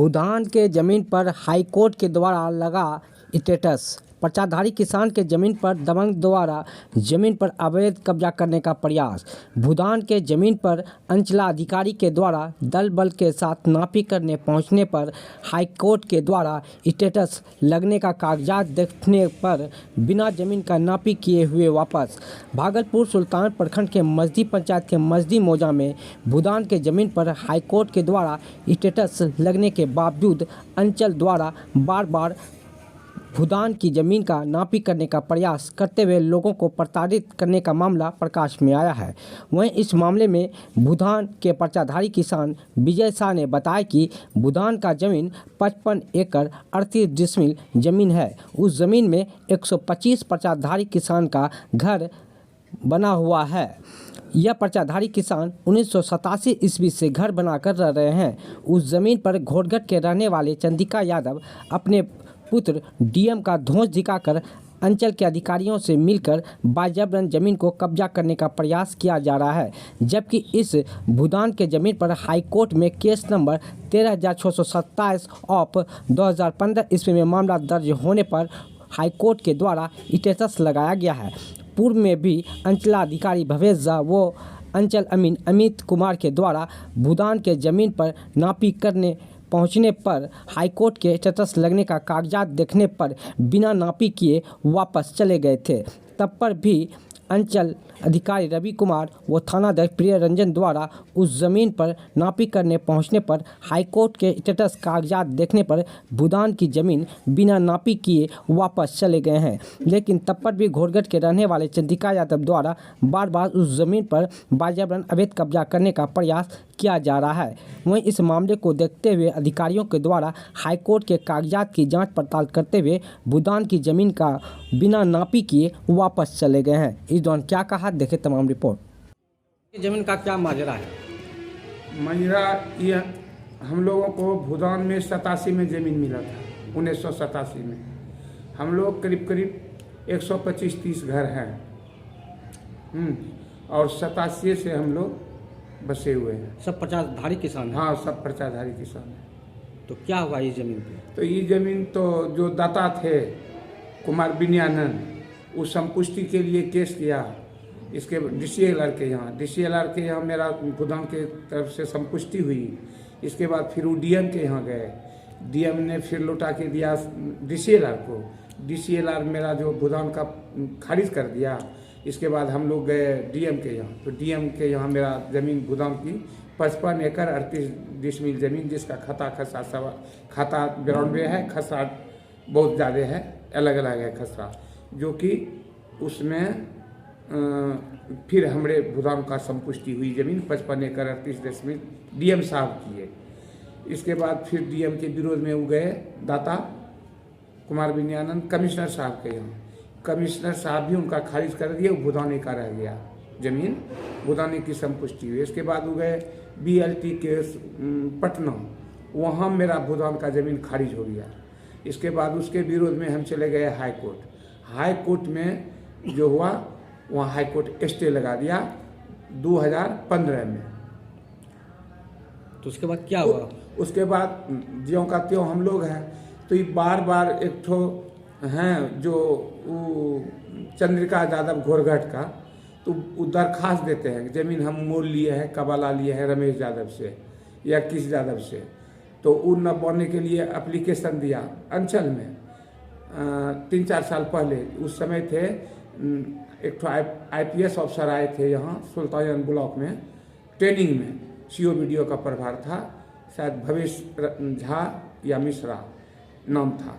भूदान के जमीन पर हाईकोर्ट के द्वारा लगा स्टेटस। पर्चाधारी किसान के जमीन पर दबंग द्वारा जमीन पर अवैध कब्जा करने का प्रयास। भूदान के जमीन पर अंचलाधिकारी के द्वारा दल बल के साथ नापी करने पहुंचने पर हाईकोर्ट के द्वारा स्टेटस लगने का कागजात देखने पर बिना जमीन का नापी किए हुए वापस। भागलपुर सुल्तान प्रखंड के मजदी पंचायत के मजदी मौजा में भूदान के जमीन पर हाईकोर्ट के द्वारा स्टेटस लगने के बावजूद अंचल द्वारा बार बार भूदान की जमीन का नापी करने का प्रयास करते हुए लोगों को प्रताड़ित करने का मामला प्रकाश में आया है। वहीं इस मामले में भूदान के पर्चाधारी किसान विजय शाह ने बताया कि भूदान का जमीन 55 एकड़ 38 डिसमिल जमीन है। उस जमीन में 125 पर्चाधारी किसान का घर बना हुआ है। यह पर्चाधारी किसान 1987 ईस्वी से घर बनाकर रह रहे हैं। उस जमीन पर घोड़गढ़ के रहने वाले चंद्रिका यादव अपने पुत्र डीएम का धौंस दिखाकर अंचल के अधिकारियों से मिलकर बाजबरन जमीन को कब्जा करने का प्रयास किया जा रहा है, जबकि इस भूदान के जमीन पर हाईकोर्ट में केस नंबर 13,627 ऑफ 2015 ईस्वी में मामला दर्ज होने पर हाईकोर्ट के द्वारा स्टेटस लगाया गया है। पूर्व में भी अंचलाधिकारी भवेश झा व अंचल अमीन अमित कुमार के द्वारा भूदान के जमीन पर नापी करने पहुंचने पर हाईकोर्ट के स्टेटस लगने का कागजात देखने पर बिना नापी किए वापस चले गए थे। तब पर भी अंचल अधिकारी रवि कुमार व थानाध्यक्ष प्रिय रंजन द्वारा उस जमीन पर नापी करने पहुंचने पर हाईकोर्ट के स्टेटस कागजात देखने पर भूदान की जमीन बिना नापी किए वापस चले गए हैं। लेकिन तब पर भी घोड़गढ़ के रहने वाले चंद्रिका यादव द्वारा बार बार उस जमीन पर बाजबरन अवैध कब्जा करने का प्रयास किया जा रहा है। वहीं इस मामले को देखते हुए अधिकारियों के द्वारा हाईकोर्ट के कागजात की जांच पड़ताल करते हुए भूदान की जमीन का बिना नापी किए वापस चले गए हैं। इस दौरान क्या कहा, देखे तमाम रिपोर्ट। जमीन का क्या माजरा है? माजरा ये हम लोगों को भूदान में 87 में ज़मीन मिला था। 1987 में हम लोग करीब करीब 125-30 घर हैं और 87 से हम लोग बसे हुए हैं। सब पर्चाधारी किसान हैं? हाँ, सब पर्चाधारी किसान हैं। तो क्या हुआ ये ज़मीन पे? तो ये ज़मीन तो जो दाता थे कुमार विनयानंद, उस संपुष्टि के लिए केस किया इसके DCLR के यहाँ मेरा भूदान के तरफ से संपुष्टि हुई। इसके बाद फिर वो DM के यहाँ गए, DM ने फिर लौटा के दिया DCLR को। DCLR मेरा जो भूदान का खारिज कर दिया। इसके बाद हम लोग गए DM के यहाँ, तो DM के यहाँ मेरा ज़मीन भूदान की 55 एकड़ 38 डिसमिल ज़मीन, जिसका खाता 92 है, खसरा बहुत ज़्यादा है, अलग अलग है खसरा, जो कि उसमें फिर हमारे भूदान का संपुष्टि हुई ज़मीन 55 एकड़ 38 डिसमिल DM साहब की है। इसके बाद फिर DM के विरोध में वो गए दाता कुमार विनयानंद कमिश्नर साहब के यहाँ। कमिश्नर साहब भी उनका खारिज कर दिया, भूदानी का रह गया ज़मीन, भूदानी की संपुष्टि हुई। इसके बाद वो गए BLT के पटना, वहाँ मेरा भूदान का ज़मीन खारिज हो गया। इसके बाद उसके विरोध में हम चले गए हाईकोर्ट में जो हुआ वहाँ हाईकोर्ट स्टे लगा दिया 2015 में। तो उसके बाद क्या हुआ? उसके बाद ज्यों का त्यों हम लोग हैं, तो ये बार बार एक ठो हैं जो चंद्रिका यादव घोड़गढ़ का, तो वो दरखास्त देते हैं ज़मीन हम मोल लिए हैं, कबाला लिए हैं रमेश यादव से या किस यादव से, तो वो न बोने के लिए एप्लीकेशन दिया अंचल में 3-4 साल पहले। उस समय थे एक ठो IPS ऑफिसर आए थे यहाँ सुल्तान ब्लॉक में ट्रेनिंग में, CO BDO का प्रभार था, शायद भवेश झा या मिश्रा नाम था,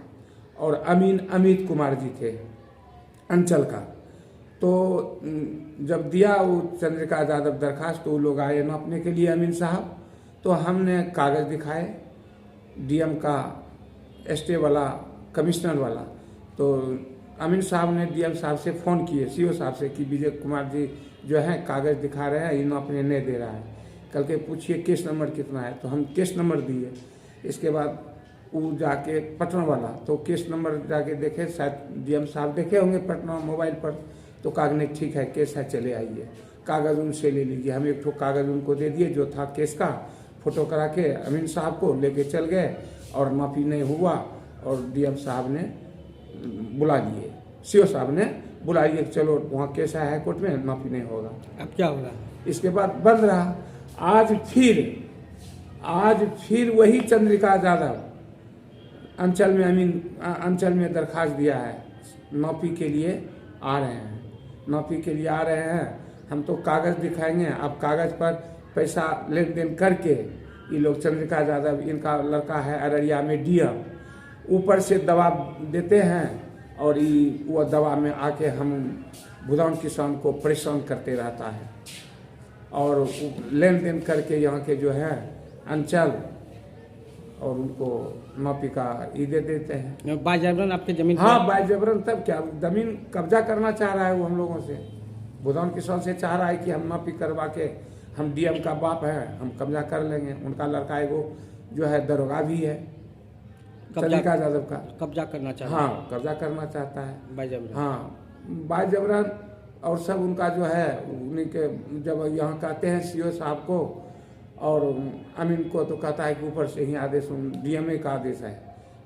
और अमित कुमार जी थे अंचल का। तो जब दिया वो चंद्रिका यादव दरखास्त, तो वो लोग आए नापने के लिए अमीन साहब, तो हमने कागज़ दिखाए DM का स्टे वाला कमिश्नर वाला, तो अमीन साहब ने DM साहब से फ़ोन किए CO साहब से कि विजय कुमार जी जो हैं कागज़ दिखा रहे हैं, ये नापने नहीं दे रहा है, कल के पूछिए केस नंबर कितना है। तो हम केस नंबर दिए। इसके बाद वो जाके पटना वाला, तो केस नंबर जाके देखे, शायद DM साहब देखे होंगे पटना मोबाइल पर, तो कागज ठीक है केस है, चले आइए, कागज़ उनसे ले लीजिए। हम एक ठो कागज़ उनको दे दिए जो था केस का, फोटो करा के अमीन साहब को लेके चल गए और माफ़ी नहीं हुआ और डीएम साहब ने बुला लिए, सीओ साहब ने बुला लिए, चलो वहाँ केस है हाई कोर्ट में, माफ़ी नहीं होगा। अब क्या होगा? इसके बाद बंद रहा। आज फिर वही चंद्रिका यादव अंचल में दरखास्त दिया है, नौकरी के लिए आ रहे हैं। हम तो कागज़ दिखाएंगे, अब कागज़ पर पैसा लेन देन करके ये लोग, चंद्रिका यादव इनका लड़का है अररिया में डीएम, ऊपर से दवा देते हैं और वो दवा में आके हम भूदान किसान को परेशान करते रहता है और लेन देन करके यहाँ के जो है अंचल और उनको माफी का ये दे देते हैं। बाजबरन आपके जमीन? हाँ, बाजबरन। तब क्या, जमीन कब्जा करना चाह रहा है वो हम लोगों से, भूदान किसान से चाह रहा है कि हम माफी करवा के, हम डीएम का बाप है, हम कब्जा कर लेंगे। उनका लड़का एगो जो है दरोगा भी है, चंद्रिका यादव का, कब्जा करना चाहता है। हाँ, कब्जा करना चाहता है बाजबरन। हाँ, बाजबरन। और सब उनका जो है उन्हीं के, जब यहाँ कहते हैं सीओ साहब को और अमीन को, तो कहता है कि ऊपर से ही आदेश, डीएमए का आदेश है,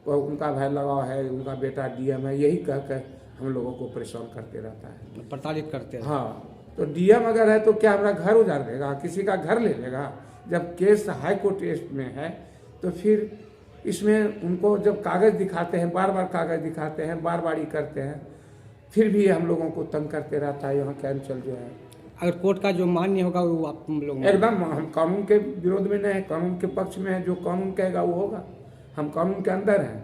वो उनका भाई लगाव है, उनका बेटा डीएम है, यही कह कर हम लोगों को परेशान करते रहता है, प्रताड़ित करते हैं। हाँ, तो डीएम अगर है तो क्या हमारा घर उजाड़ देगा, किसी का घर ले लेगा? जब केस हाई कोर्ट में है तो फिर इसमें उनको जब कागज़ दिखाते हैं, बार बार कागज़ दिखाते हैं, बार बार ही करते हैं, फिर भी हम लोगों को तंग करते रहता है यहाँ के अंचल जो है। अगर कोर्ट का जो मान्य होगा वो आप लोग? एकदम, हम कानून के विरोध में नहीं, कानून के पक्ष में है, जो कानून कहेगा वो होगा, हम कानून के अंदर हैं।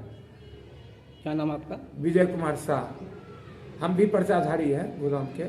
क्या नाम आपका? विजय कुमार शाह। हम भी पर्चाधारी हैं भूदान के।